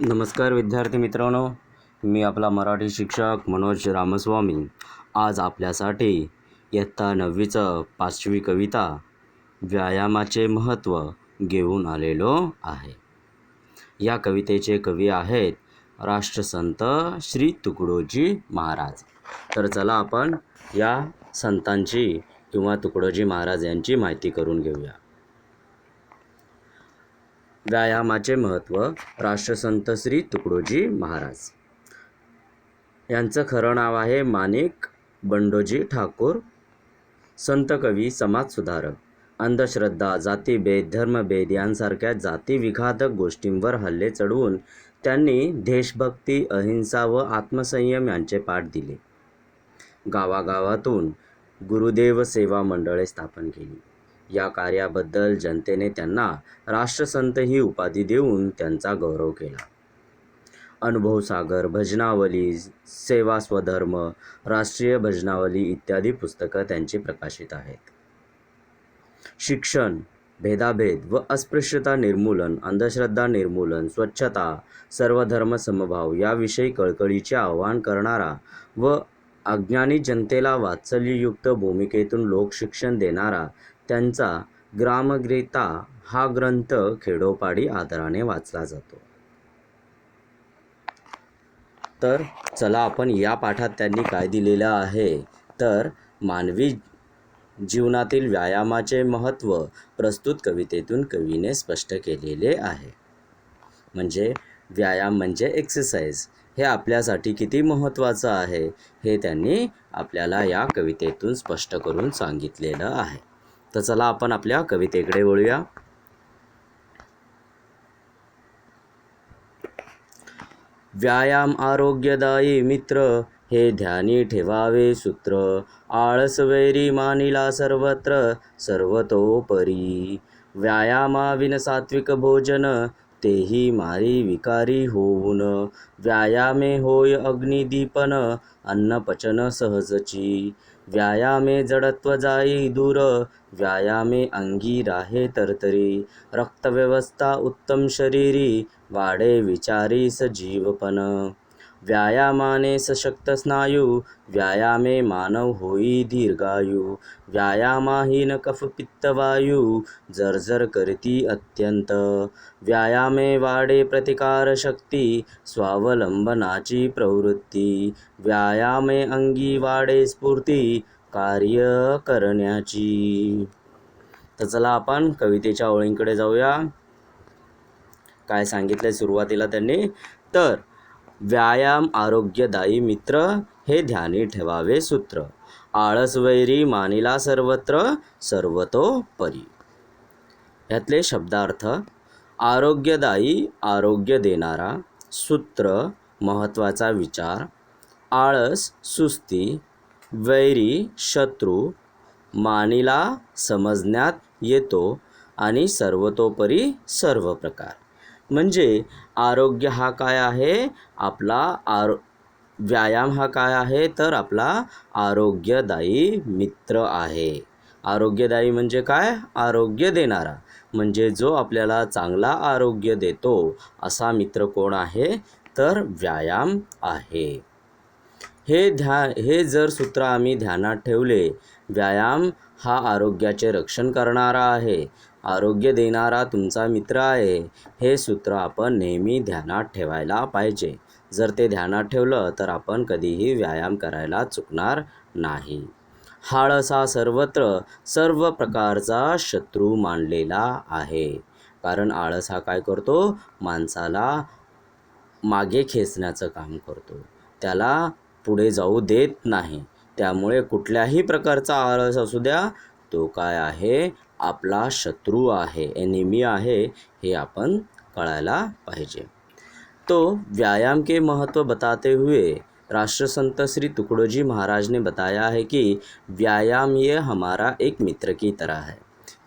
नमस्कार विद्यार्थी मित्रांनो, मी आपला मराठी शिक्षक मनोज रामस्वामी आज आपल्यासाठी इयत्ता 9वीचं 5वी कविता व्यायामाचे महत्त्व घेऊन आलेलो आहे. या कवितेचे कवी आहेत राष्ट्रसंत श्री तुकडोजी महाराज. तर चला आपण या संतांची किंवा तुकडोजी महाराज यांची माहिती करून घेऊया. व्यायामाचे महत्त्व राष्ट्रसंत श्री तुकडोजी महाराज. यांचं खरं नाव आहे माणिक बंडोजी ठाकूर. संत कवी, समाजसुधारक. अंधश्रद्धा, जातीभेद, धर्मभेद यांसारख्या जातीविघातक गोष्टींवर हल्ले चढवून त्यांनी देशभक्ती, अहिंसा व आत्मसंयम यांचे पाठ दिले. गावागावातून गुरुदेव सेवा मंडळे स्थापन केली. या कार्याबद्दल जनतेने त्यांना राष्ट्रसंत ही उपाधी देऊन त्यांचा गौरव केला. अनुभवसागर, भजनावली, सेवा स्वधर्म, राष्ट्रीय भजनावली इत्यादी पुस्तकं त्यांची प्रकाशित आहेत. शिक्षण, भेदाभेद व अस्पृश्यता निर्मूलन, अंधश्रद्धा निर्मूलन, स्वच्छता, सर्वधर्म समभाव याविषयी कळकळीचे आवाहन करणारा व अज्ञानी जनतेला वात्सल्ययुक्त भूमिकेतून लोकशिक्षण देणारा त्यांचा ग्रामगीता हा ग्रंथ खेडोपाडी आदराने वाचला जातो. तर चला आपण या पाठात त्यांनी काय दिलेलं आहे तर मानवी जीवनातील व्यायामाचे महत्त्व प्रस्तुत कवितेतून कवीने स्पष्ट केलेले आहे. म्हणजे व्यायाम म्हणजे एक्सरसाइज हे आपल्यासाठी किती महत्त्वाचं आहे हे त्यांनी आपल्याला या कवितेतून स्पष्ट करून सांगितलेलं आहे. तर चला आपण आपल्या कवितेकडे वळूया. व्यायाम आरोग्यदायी मित्र, हे ध्यानी ठेवावे सूत्र. आळस वैरी मानिला सर्वत्र, सर्वतोपरी. व्यायामाविन सात्विक भोजन, तेही मारी विकारी होऊन. व्यायामे होय अग्निदीपन, अन्नपचन सहजची. व्यायामे जडत्व जाई दूर, व्यायामे अंगी राहे तरतरी. रक्तव्यवस्था उत्तम शरीरी, वाढे विचारी सजीवपण. व्यायामाने सशक्त स्नायू, व्यायामे मानव होई दीर्घायू. व्यायामाहीन कफ पित्त वायू, जर्जर करती अत्यंत. व्यायामे वाढे प्रतिकार शक्ती, स्वावलंबनाची प्रवृत्ती. व्यायामे अंगी वाढे स्फूर्ती, कार्य करण्याची. तर चला आपण कवितेच्या ओळींकडे जाऊया. काय सांगितले सुरुवातीला त्यांनी तर व्यायाम आरोग्यदायी मित्र, हे ध्यानी ठेवावे सूत्र. आळस वैरी मानिला सर्वत्र, सर्वतोपरी. यातले शब्दार्थ: आरोग्यदायी आरोग्य देणारा, सूत्र महत्त्वाचा विचार, आळस सुस्ती, वैरी शत्रू, मानिला समजण्यात येतो आणि सर्वतोपरी सर्व प्रकार. म्हणजे आरोग्य हा काय आहे आपला व्यायाम हा काय आहे तर आपला आरोग्यदायी मित्र आहे. आरोग्यदायी म्हणजे काय? आरोग्य देणारा. म्हणजे जो आपल्याला चांगला आरोग्य देतो असा मित्र कोण आहे तर व्यायाम आहे. हे जर सूत्र आम्ही ध्यानात ठेवले, व्यायाम हा आरोग्याचे रक्षण करणारा आहे, आरोग्य देणारा तुमचा मित्र आहे, हे सूत्र आपण नेहमी ध्यानात ठेवायला पाहिजे. जर ते ध्यानात ठेवलं तर आपण कधीही व्यायाम करायला चुकणार नाही. आळस हा सर्वत्र सर्व प्रकारचा शत्रू मानलेला आहे. कारण आळस हा काय करतो? माणसाला मागे खेचण्याचं काम करतो, त्याला पुढे जाऊ देत नाही. त्यामुळे कुठल्याही प्रकारचा आळस असू द्या, तो काय आहे? आपला शत्रू आहे, एनिमी आहे, हे आपण कळायला पाहिजे. तो व्यायाम के महत्व बताते हुए राष्ट्रसंत श्री तुकडोजी महाराज ने बताया है कि व्यायाम ये हमारा एक मित्र की तरह है.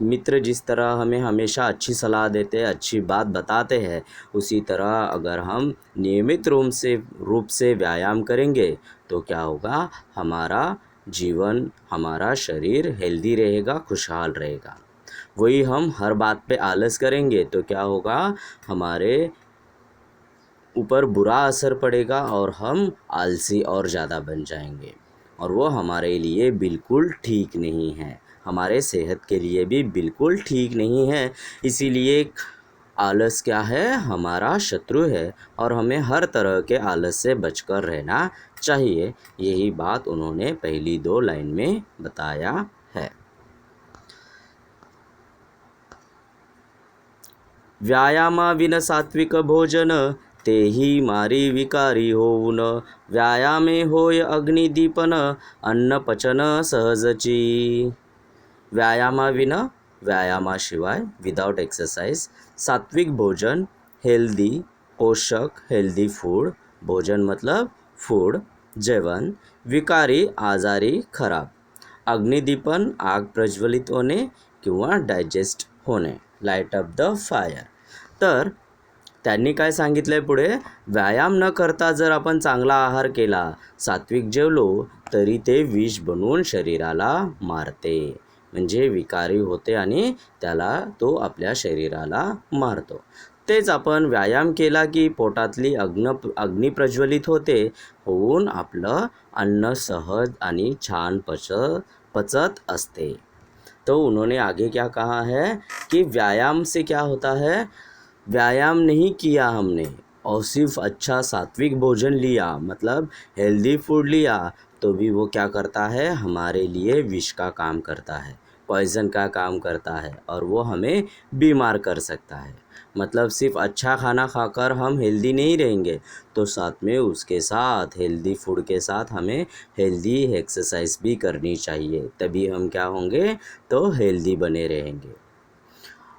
मित्र जिस तरह हमें हमेशा अच्छी सलाह देते हैं, अच्छी बात बताते हैं, उसी तरह अगर हम नियमित रूप से व्यायाम करेंगे तो क्या होगा? हमारा जीवन, हमारा शरीर हेल्दी रहेगा, खुशहाल रहेगा. वही हम हर बात पे आलस करेंगे तो क्या होगा? हमारे ऊपर बुरा असर पड़ेगा और हम आलसी और ज़्यादा बन जाएंगे, और वो हमारे लिए बिल्कुल ठीक नहीं है, हमारे सेहत के लिए भी बिल्कुल ठीक नहीं है। इसीलिए आलस क्या है, हमारा शत्रु है, और हमें हर तरह के आलस से बचकर रहना चाहिए। यही बात उन्होंने पहली 2 लाइन में बताया है। व्यायामाविन सात्विक भोजन, तेही मारी विकारी होऊन, व्यायामे होय अग्निदीपन, अन्न पचन सहजची। व्यायामाविना, व्यायामाशिवाय, विदाउट एक्सरसाइज, सात्विक भोजन, हेल्दी, पोषक, हेल्दी फूड, भोजन मतलब फूड, जेवण, विकारी, आजारी, खराब, अग्निदीपन, आग प्रज्वलित होणे किंवा डायजेस्ट होणे, लाईट अप द फायर. तर त्यांनी काय सांगितलं आहे पुढे, व्यायाम न करता जर आपण चांगला आहार केला, सात्विक जेवलो, तरी ते विष बनवून शरीराला मारते, म्हणजे विकारी होते आणि त्याला तो आपल्या शरीराला मारतो. तेच आपण व्यायाम केला की पोटातली अग्नी प्रज्वलित होऊन आपलं अन्न सहज आणि छान पचत असते. तो उन्होंने आगे क्या कहा है कि व्यायाम से क्या होता है, व्यायाम नहीं किया हमने और सिर्फ अच्छा सात्विक भोजन लिया, मतलब हेल्दी फूड लिया, तो भी वो क्या करता है, हमारे लिए विष का काम करता है, पॉइज़न का काम करता है, और वो हमें बीमार कर सकता है. मतलब सिर्फ अच्छा खाना खाकर हम हेल्दी नहीं रहेंगे, तो साथ में उसके साथ हेल्दी फूड के साथ हमें हेल्दी एक्सरसाइज भी करनी चाहिए, तभी हम क्या होंगे, तो हेल्दी बने रहेंगे.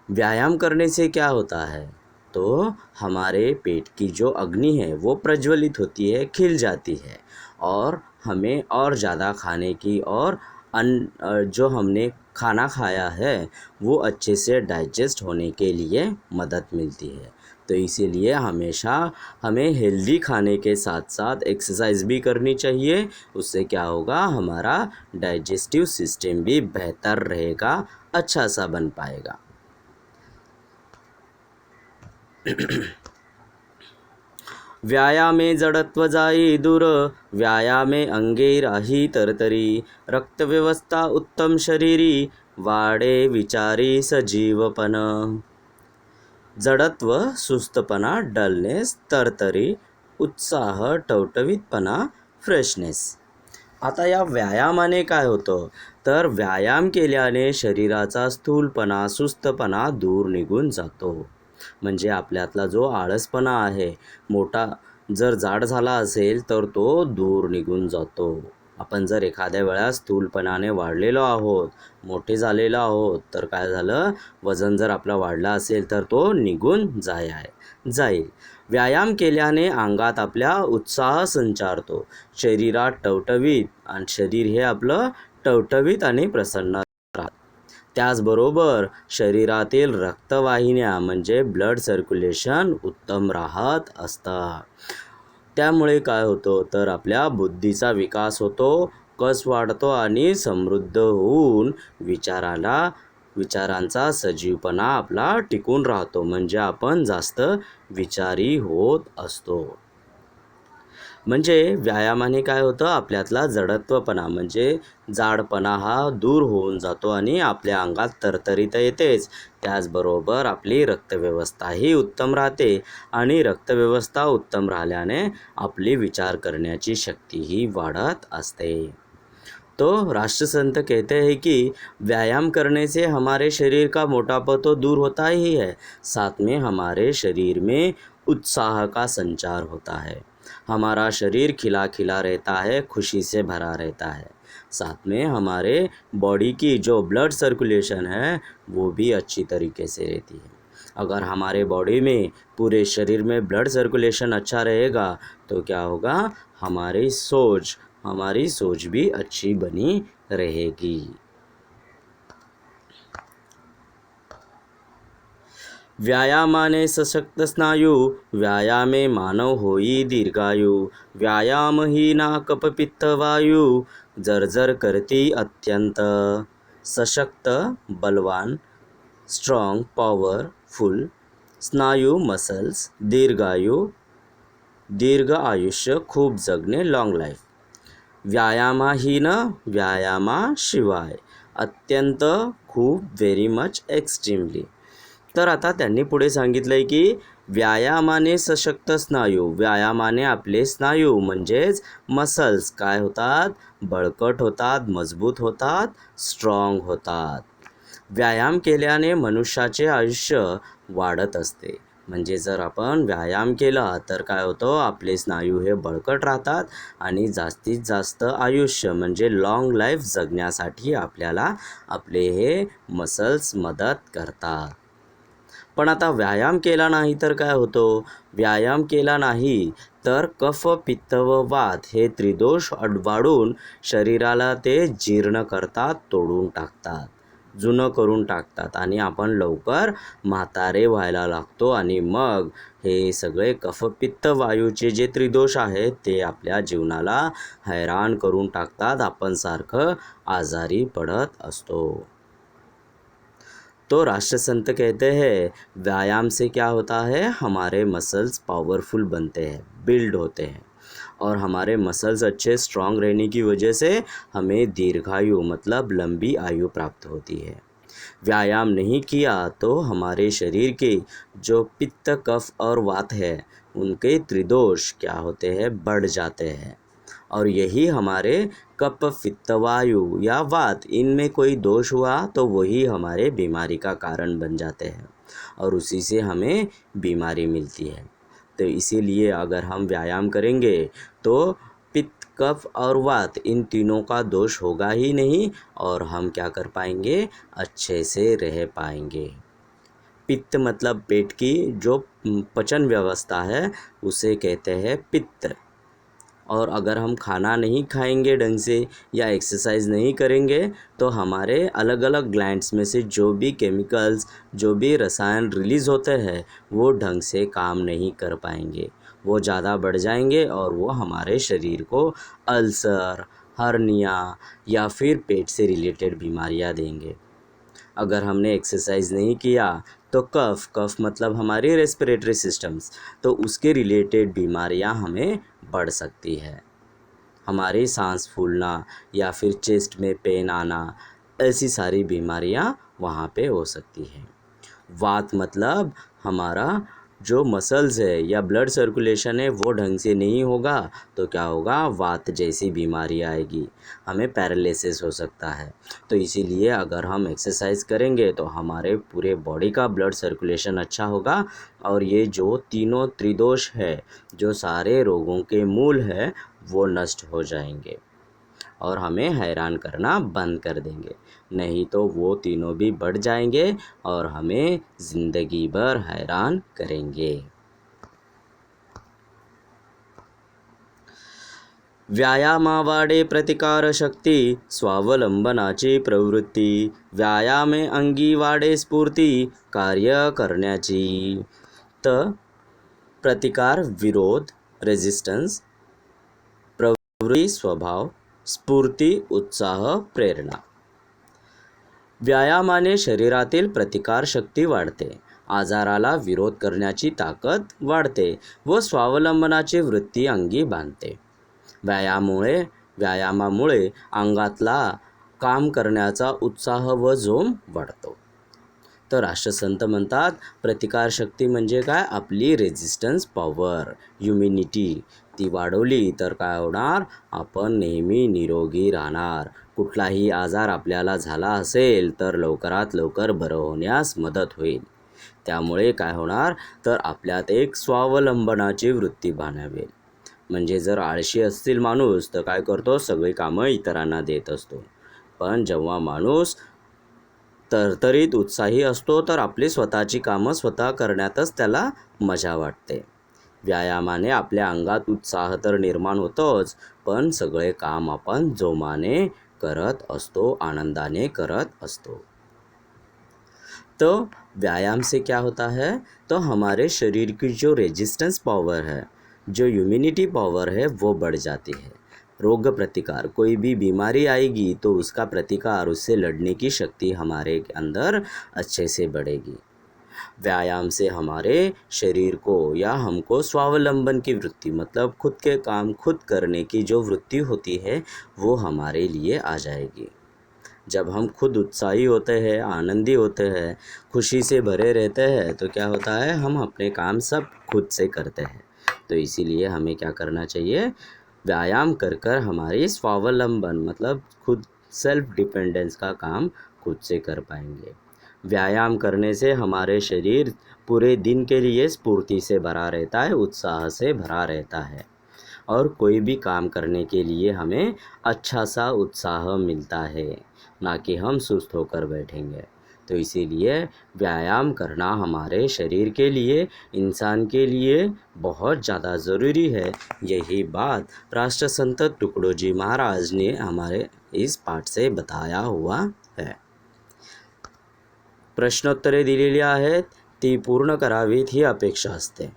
व्यायाम करने से क्या होता है, तो हमारे पेट की जो अग्नि है वो प्रज्वलित होती है, खिल जाती है, और हमें और ज़्यादा खाने की और जो हमने खाना खाया है वो अच्छे से डाइजेस्ट होने के लिए मदद मिलती है. तो इसीलिए हमेशा हमें हेल्दी खाने के साथ साथ एक्सरसाइज भी करनी चाहिए. उससे क्या होगा, हमारा डाइजेस्टिव सिस्टम भी बेहतर रहेगा, अच्छा सा बन पाएगा. व्यायामे जडत्व जाई दूर, व्यायामे अंगे राही तरतरी, रक्तव्यवस्था उत्तम शरीरी, वाढे विचारी सजीवपण. जडत्व, सुस्तपणा, डलनेस, तरतरी, उत्साह, टवटवीतपणा, फ्रेशनेस. आता या व्यायामाने काय होतं, तर व्यायाम केल्याने शरीराचा स्थूलपणा, सुस्तपणा दूर निघून जातो. म्हणजे आपल्यातला जो आळसपणा आहे, मोठा जर जाड झाला असेल तर तो दूर निघून जातो. आपण जर एखाद्या वेळा स्थूलपणाने वाढलेलो आहोत, मोठे झालेलो आहोत, तर काय झालं, वजन जर आपलं वाढलं असेल तर तो निघून जाईल. व्यायाम केल्याने अंगात आपल्या उत्साह संचारतो, शरीरात टवटवीत, आणि शरीर हे आपलं टवटवीत आणि प्रसन्न राहतं. त्याचबरोबर शरीरातील रक्तवाहिन्या म्हणजे ब्लड सर्क्युलेशन उत्तम राहत असतं. त्यामुळे काय होतं, तर आपल्या बुद्धीचा विकास होतो, कस वाढतो आणि समृद्ध होऊन विचारांचा सजीवपणा आपला टिकून राहतो, म्हणजे आपण जास्त विचारी होत असतो. म्हणजे व्यायामाने काय होतं, आपल्यातला जडत्वपणा म्हणजे जाडपणा हा दूर होऊन जातो आणि आपल्या अंगात तरतरी तर येतेच, त्याचबरोबर आपली रक्तव्यवस्थाही उत्तम राहते, आणि रक्तव्यवस्था उत्तम राहिल्याने आपली विचार करण्याची शक्तीही वाढत असते. तो राष्ट्रसंत कहते हैं कि व्यायाम करने से हमारे शरीर का मोटापा तो दूर होता ही है, साथ में हमारे शरीर में उत्साह का संचार होता है, हमारा शरीर खिला खिला रहता है, खुशी से भरा रहता है, साथ में हमारे बॉडी की जो ब्लड सर्कुलेशन है वो भी अच्छी तरीके से रहती है. अगर हमारे बॉडी में, पूरे शरीर में ब्लड सर्कुलेशन अच्छा रहेगा तो क्या होगा, हमारी सोच भी अच्छी बनी रहेगी. व्यायामाने सशक्त स्नायू, व्यायामे मानव होई दीर्घायू, व्यायाम ही ना कफपित्त वायू, जर्जर करती अत्यंत. सशक्त, बलवान, स्ट्रॉंग, पॉवरफुल, स्नायू, मसल्स, दीर्घायू, दीर्घ आयुष्य, खूप जगणे, लॉंग लाईफ. व्यायामाहीन, व्यायामाशिवाय, अत्यंत, खूप, व्हेरी मच, एक्स्ट्रीमली. तर आता त्यांनी पुढे सांगितलंय की व्यायामाने सशक्त स्नायू, व्यायामाने आपले स्नायू म्हणजेच मसल्स काय होतात, बळकट होतात, मजबूत होतात, स्ट्रॉंग होतात. व्यायाम केल्याने मनुष्याचे आयुष्य वाढत असते. म्हणजे जर आपण व्यायाम केला तर काय होतं, आपले स्नायू हे बळकट राहतात आणि जास्तीत जास्त आयुष्य म्हणजे लॉंग लाईफ जगण्यासाठी आपल्याला आपले हे मसल्स मदत करतात. पण आता व्यायाम केला नाही तर काय होतं, व्यायाम केला नाही तर कफ, पित्त व वात हे त्रिदोष वाढून शरीराला ते जीर्ण करतात, तोडून टाकतात, जुनं करून टाकतात आणि आपण लवकर म्हातारे व्हायला लागतो आणि मग हे सगळे कफ, पित्त, वायूचे जे त्रिदोष आहेत ते आपल्या जीवनाला हैराण करून टाकतात. आपण सारखं आजारी पडत असतो. तो राष्ट्रसंत कहते हैं व्यायाम से क्या होता है, हमारे मसल्स पावरफुल बनते हैं, बिल्ड होते हैं और हमारे मसल्स अच्छे स्ट्रांग रहने की वजह से हमें दीर्घायु मतलब लंबी आयु प्राप्त होती है. व्यायाम नहीं किया तो हमारे शरीर के जो पित्त, कफ और वात है उनके त्रिदोष क्या होते हैं, बढ़ जाते हैं और यही हमारे कफ, पित्त, वायु या वात इनमें कोई दोष हुआ तो वही हमारे बीमारी का कारण बन जाते हैं और उसी से हमें बीमारी मिलती है. तो इसीलिए अगर हम व्यायाम करेंगे तो पित्त, कफ और वात इन तीनों का दोष होगा ही नहीं और हम क्या कर पाएंगे, अच्छे से रह पाएंगे. पित्त मतलब पेट की जो पचन व्यवस्था है उसे कहते हैं पित्त. और अगर हम खाना नहीं खाएंगे ढंग से या एक्सरसाइज नहीं करेंगे तो हमारे अलग अलग ग्लैंड्स में से जो भी केमिकल्स, जो भी रसायन रिलीज़ होते हैं वो ढंग से काम नहीं कर पाएंगे, वो ज़्यादा बढ़ जाएंगे और वो हमारे शरीर को अल्सर, हर्निया या फिर पेट से रिलेटेड बीमारियां देंगे. अगर हमने एक्सरसाइज नहीं किया तो कफ मतलब हमारी रेस्पिरेटरी सिस्टम्स, तो उसके रिलेटेड बीमारियां हमें बढ़ सकती है. हमारी सांस फूलना या फिर चेस्ट में पेन आना, ऐसी सारी बीमारियां वहाँ पे हो सकती हैं. वात मतलब हमारा जो मसल्स है या ब्लड सर्कुलेशन है वो ढंग से नहीं होगा तो क्या होगा, वात जैसी बीमारी आएगी, हमें पैरालिसिस हो सकता है. तो इसीलिए अगर हम एक्सरसाइज करेंगे तो हमारे पूरे बॉडी का ब्लड सर्कुलेशन अच्छा होगा और ये जो तीनों त्रिदोष है जो सारे रोगों के मूल है वो नष्ट हो जाएंगे और हमें हैरान करना बंद कर देंगे. नहीं तो वो तीनों भी बढ़ जाएंगे और हमें ज़िंदगी भर हैरान करेंगे. व्यायामावाडे प्रतिकारशक्ती, स्वावलंबनाची प्रवृत्ती, व्यायामे अंगी वाडे स्फूर्ती कार्य करण्याची. तर प्रतिकार विरोध, रेजिस्टन्स, प्रवृत्ती स्वभाव, स्फूर्ती उत्साह, प्रेरणा. व्यायामाने शरीरातील प्रतिकारशक्ती वाढते, आजाराला विरोध करण्याची ताकद वाढते व स्वावलंबनाची वृत्ती अंगी बांधते. व्यायामामुळे अंगातला काम करण्याचा उत्साह व जोम वाढतो. तर राष्ट्रसंत म्हणतात प्रतिकारशक्ती म्हणजे काय, आपली रेजिस्टन्स पॉवर, इम्युनिटी ती वाढवली तर काय होणार, आपण नेहमी निरोगी राहणार. कुठलाही आजार आपल्याला झाला असेल तर लवकरात लवकर बरं होण्यास मदत होईल. त्यामुळे काय होणार तर आपल्यात एक स्वावलंबनाची वृत्ती बाळगावी. म्हणजे जर आळशी असतील माणूस तर काय करतो, सगळी कामं इतरांना देत असतो. पण जेव्हा माणूस तरतरीत उत्साही असतो तर आपली स्वतःची कामं स्वतः करण्यातच त्याला मजा वाटते. व्यायामाने आपल्या अंगात उत्साह तर निर्माण होतोच, पण सगळे काम आपण जोमाने करत असतो, आनंदाने करत असतो. तो व्यायाम से क्या होता है, तो हमारे शरीर की जो रेजिस्टेंस पावर है, जो इम्यूनिटी पावर है वो बढ़ जाती है. रोग प्रतिकार, कोई भी बीमारी आएगी तो उसका प्रतिकार, उससे लड़ने की शक्ति हमारे अंदर अच्छे से बढ़ेगी. व्यायाम से हमारे शरीर को या हमको स्वावलंबन की वृत्ति मतलब खुद के काम खुद करने की जो वृत्ति होती है वो हमारे लिए आ जाएगी। जब हम खुद उत्साही होते हैं, आनंदी होते हैं, खुशी से भरे रहते हैं तो क्या होता है, हम अपने काम सब खुद से करते हैं। तो इसीलिए हमें क्या करना चाहिए, व्यायाम कर कर हमारी स्वावलंबन मतलब खुद सेल्फ डिपेंडेंस का काम खुद से कर पाएंगे। व्यायाम करने से हमारे शरीर पूरे दिन के लिए स्फूर्ति से भरा रहता है, उत्साह से भरा रहता है और कोई भी काम करने के लिए हमें अच्छा सा उत्साह मिलता है, ना कि हम सुस्त होकर बैठेंगे। तो इसीलिए व्यायाम करना हमारे शरीर के लिए, इंसान के लिए बहुत ज़्यादा ज़रूरी है। यही बात राष्ट्रसंत तुकडोजी महाराज ने हमारे इस पाठ से बताया हुआ है। प्रश्नोत्तरे दिलेली आहेत, ती पूर्ण करावीत ही अपेक्षा असते।